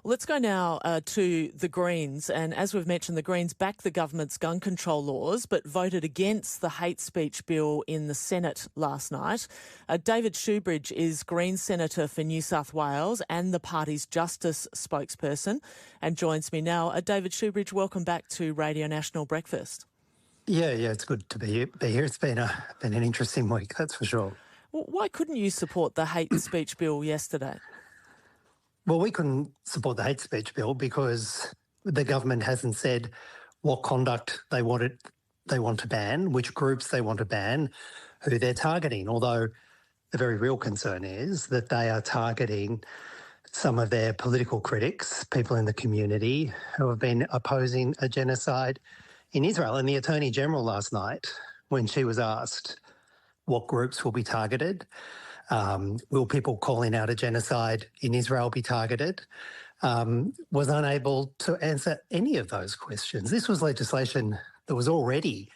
Let's go now to the Greens. And as we've mentioned, the Greens backed the government's gun control laws but voted against the hate speech bill in the Senate last night. David Shoebridge is Greens Senator for New South Wales and the party's Justice spokesperson and joins me now. David Shoebridge, welcome back to Radio National Breakfast. Yeah, it's good to be here. It's been an interesting week, that's for sure. Well, why couldn't you support the hate speech bill yesterday? Well, we couldn't support the hate speech bill because the government hasn't said what conduct they want to ban, which groups they want to ban, who they're targeting, although the very real concern is that they are targeting some of their political critics, people in the community who have been opposing a genocide in Israel. And the Attorney General last night, when she was asked what groups will be targeted, will people calling out a genocide in Israel be targeted, was unable to answer any of those questions. This was legislation that was already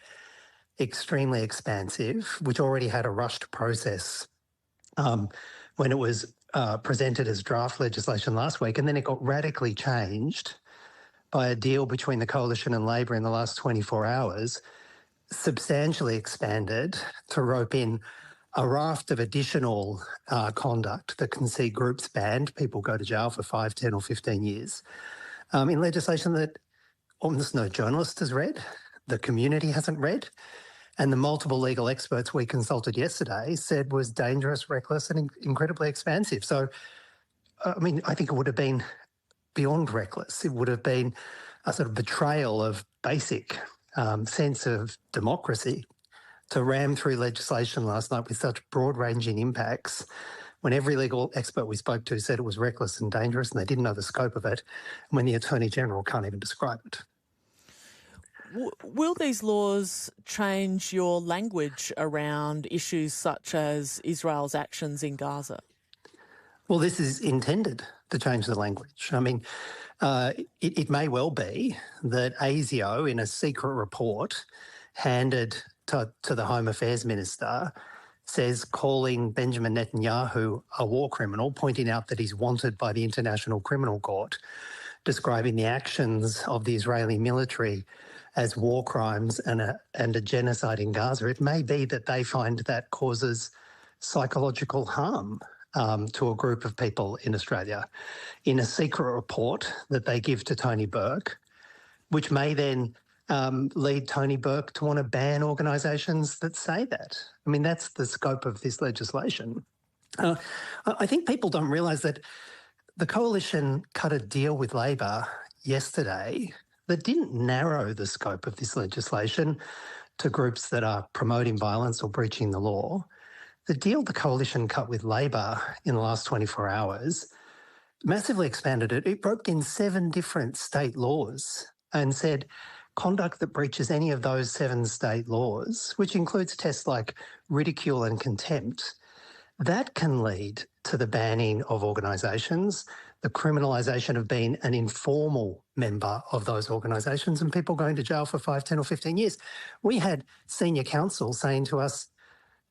extremely expansive, which already had a rushed process when it was presented as draft legislation last week, and then it got radically changed by a deal between the Coalition and Labor in the last 24 hours, substantially expanded to rope in a raft of additional conduct that can see groups banned, people go to jail for 5, 10 or 15 years, in legislation that almost no journalist has read, the community hasn't read, and the multiple legal experts we consulted yesterday said was dangerous, reckless and incredibly expansive. So, I think it would have been beyond reckless. It would have been a sort of betrayal of basic sense of democracy to ram through legislation last night with such broad-ranging impacts when every legal expert we spoke to said it was reckless and dangerous and they didn't know the scope of it, and when the Attorney General can't even describe it. Will these laws change your language around issues such as Israel's actions in Gaza? Well, this is intended to change the language. It may well be that ASIO, in a secret report handed to the Home Affairs Minister, says calling Benjamin Netanyahu a war criminal, pointing out that he's wanted by the International Criminal Court, describing the actions of the Israeli military as war crimes and a genocide in Gaza. It may be that they find that causes psychological harm to a group of people in Australia in a secret report that they give to Tony Burke, which may then lead Tony Burke to want to ban organisations that say that. That's the scope of this legislation. I think people don't realise that the Coalition cut a deal with Labor yesterday that didn't narrow the scope of this legislation to groups that are promoting violence or breaching the law. The deal the Coalition cut with Labor in the last 24 hours massively expanded it. It broke in 7 different state laws and said conduct that breaches any of those 7 state laws, which includes tests like ridicule and contempt, that can lead to the banning of organisations, the criminalisation of being an informal member of those organisations, and people going to jail for 5, 10 or 15 years. We had senior counsel saying to us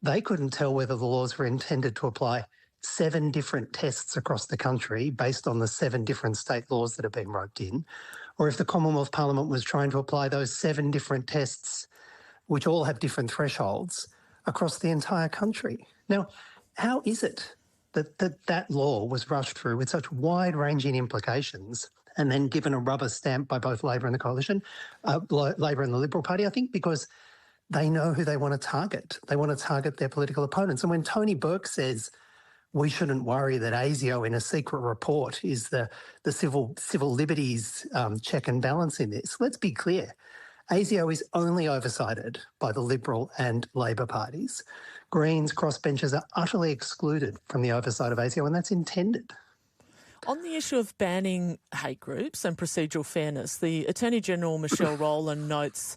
they couldn't tell whether the laws were intended to apply 7 different tests across the country based on the 7 different state laws that have been roped in, or if the Commonwealth Parliament was trying to apply those 7 different tests, which all have different thresholds, across the entire country. Now, how is it that law was rushed through with such wide-ranging implications and then given a rubber stamp by both Labor and the Coalition, Labor and the Liberal Party? I think because they know who they want to target. They want to target their political opponents. And when Tony Burke says we shouldn't worry that ASIO in a secret report is the civil liberties check and balance in this, let's be clear. ASIO is only oversighted by the Liberal and Labor parties. Greens, crossbenchers are utterly excluded from the oversight of ASIO, and that's intended. On the issue of banning hate groups and procedural fairness, the Attorney-General Michelle Rowland notes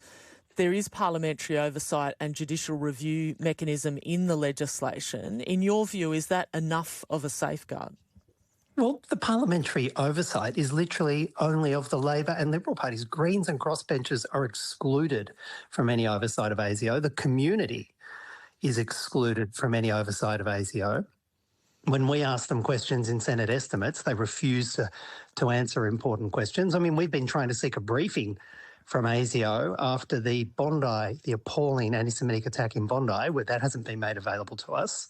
there is parliamentary oversight and judicial review mechanism in the legislation. In your view, is that enough of a safeguard? Well, the parliamentary oversight is literally only of the Labor and Liberal parties. Greens and crossbenchers are excluded from any oversight of ASIO. The community is excluded from any oversight of ASIO. when we ask them questions in Senate estimates, they refuse to answer important questions. I mean, we've been trying to seek a briefing from ASIO after the appalling anti-Semitic attack in Bondi, where that hasn't been made available to us.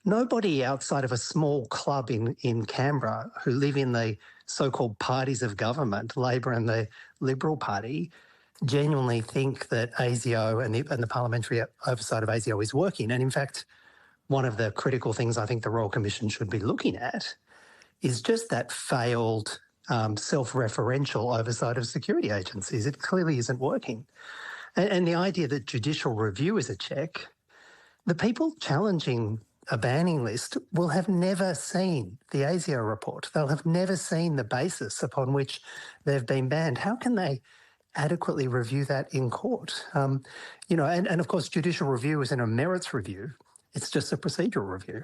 Nobody outside of a small club in Canberra who live in the so-called parties of government, Labor and the Liberal Party, genuinely think that ASIO and the parliamentary oversight of ASIO is working. And in fact, one of the critical things I think the Royal Commission should be looking at is just that failed self-referential oversight of security agencies. It clearly isn't working. And the idea that judicial review is a check, the people challenging a banning list will have never seen the ASIO report. They'll have never seen the basis upon which they've been banned. How can they adequately review that in court? And of course, judicial review isn't a merits review. It's just a procedural review.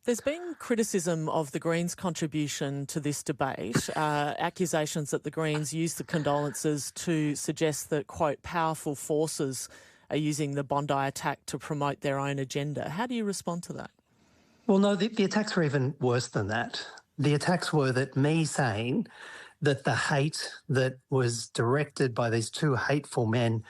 There's been criticism of the Greens' contribution to this debate, accusations that the Greens used the condolences to suggest that, quote, powerful forces are using the Bondi attack to promote their own agenda. How do you respond to that? Well, no, the attacks were even worse than that. The attacks were that me saying that the hate that was directed by these two hateful men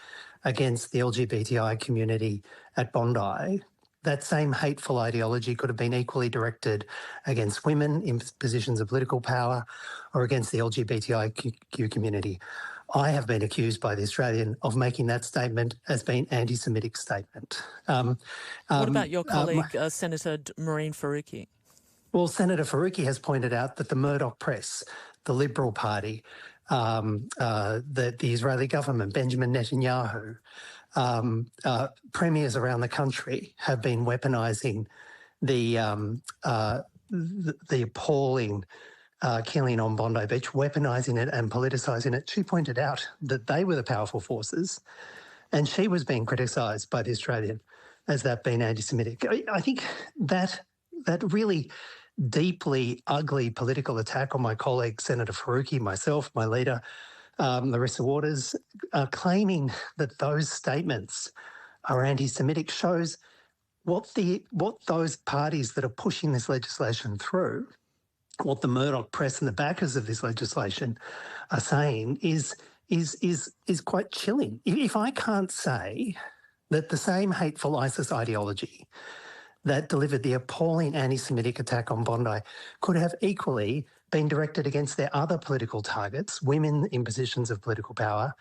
against the LGBTI community at Bondi, that same hateful ideology could have been equally directed against women in positions of political power or against the LGBTIQ community. I have been accused by The Australian of making that statement as being anti-Semitic statement. What about your colleague, Senator Mehreen Faruqi? Well, Senator Faruqi has pointed out that the Murdoch press, the Liberal Party, the Israeli government, Benjamin Netanyahu, premiers around the country have been weaponising the appalling killing on Bondi Beach, weaponising it and politicising it. She pointed out that they were the powerful forces, and she was being criticised by The Australian as that being anti-Semitic. I think that really deeply ugly political attack on my colleague Senator Faruqi, myself, my leader, Larissa Waters, claiming that those statements are anti-Semitic shows what those parties that are pushing this legislation through, what the Murdoch press and the backers of this legislation are saying is quite chilling. If I can't say that the same hateful ISIS ideology that delivered the appalling anti-Semitic attack on Bondi could have equally been directed against their other political targets, women in positions of political power,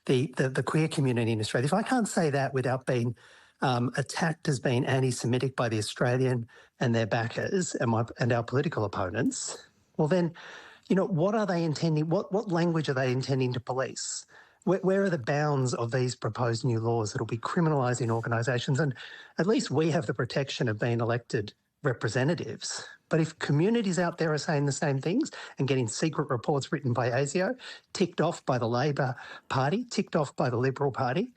the queer community in Australia. If I can't say that without being attacked as being anti-Semitic by The Australian and their backers and our political opponents, well then, what are they intending? What language are they intending to police? Where are the bounds of these proposed new laws that will be criminalising organisations? And at least we have the protection of being elected representatives. But if communities out there are saying the same things and getting secret reports written by ASIO, ticked off by the Labor Party, ticked off by the Liberal Party,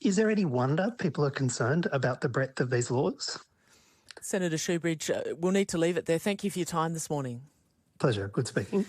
is there any wonder people are concerned about the breadth of these laws? Senator Shoebridge, we'll need to leave it there. Thank you for your time this morning. Pleasure. Good speaking.